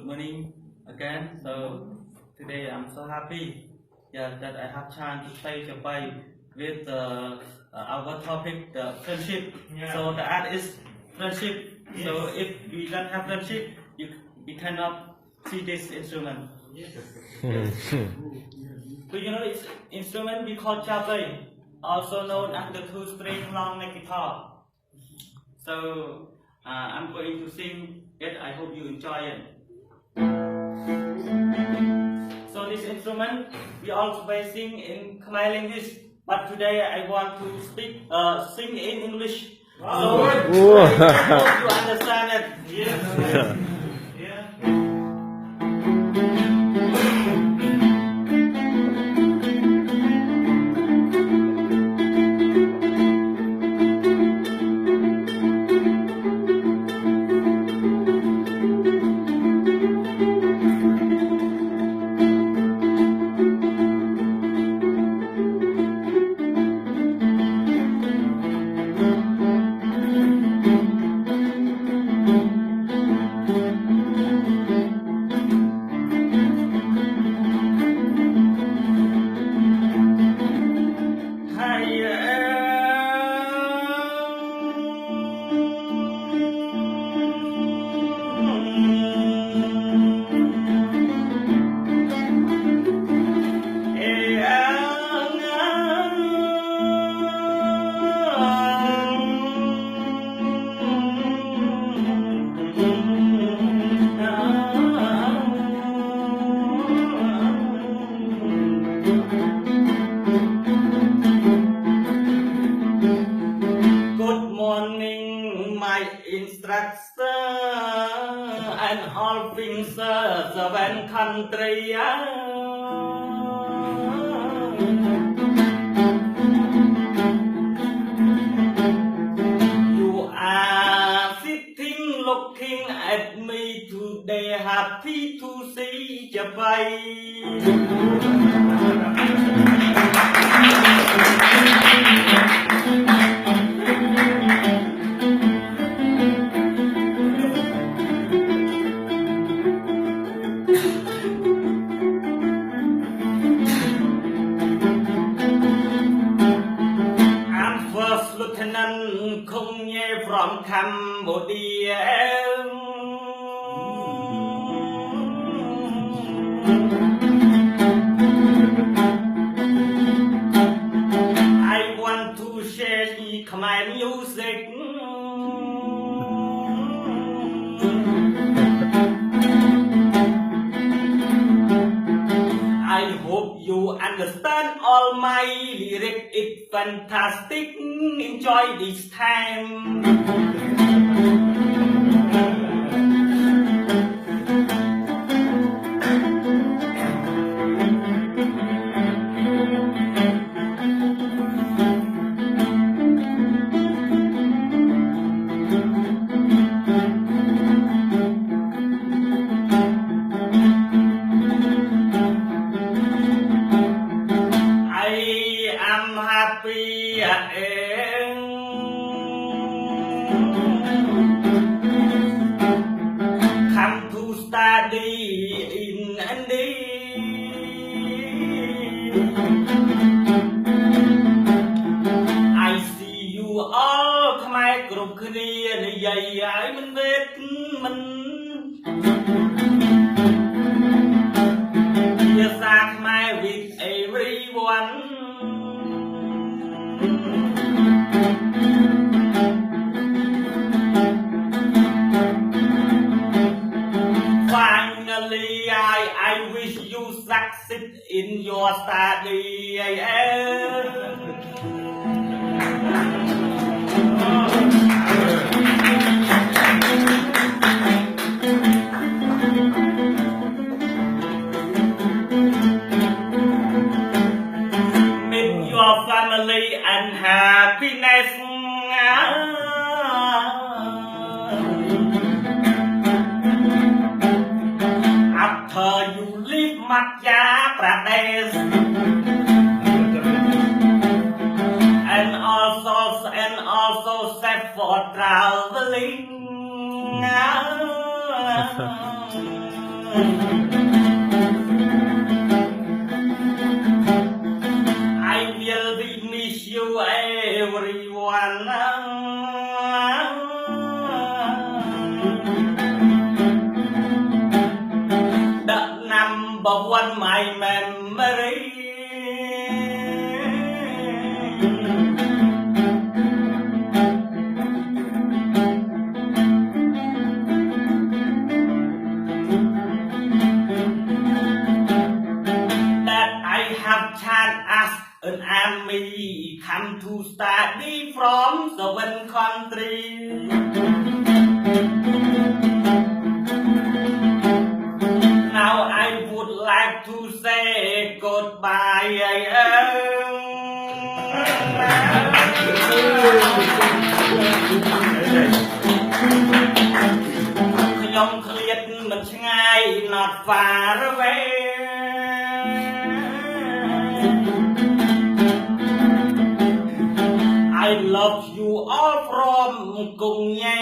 morning again. So today I'm so happy, that I have chance to play Japai with our topic, the friendship. Yeah. So the art is friendship. Yes. So if we don't have friendship, you cannot see this instrument. Yes. Do you know this instrument we call Japai, also known as the two-string long neck guitar. So I'm going to sing it. I hope you enjoy it. So this instrument we always sing in Khmer language, but today I want to sing in English. So I hope you understand it. Yes. Instructor and all things seven country. You are sitting looking at me today, happy to see Japan. Lieutenant Kung Ye from Cambodia. I want to share the Khmer music. I hope you understand all my lyrics. It's fantastic. Enjoy this time. I am happy at end. Come to study in India. I see you all Khmer group clear dày ai mình biết mình. Yes, I'm Khmer with everyone. Finally, I wish you succeed in your study. Meet your family and happiness. After you leave Madhya Pradesh, and also set for traveling. I will miss you everyone The number one my memory That I have chance as an army come to study from 7 countries Now I would like to say goodbye ខ្ញុំឃ្លាតមិនឆ្ងាយ not far away I love you all from គង់ញេ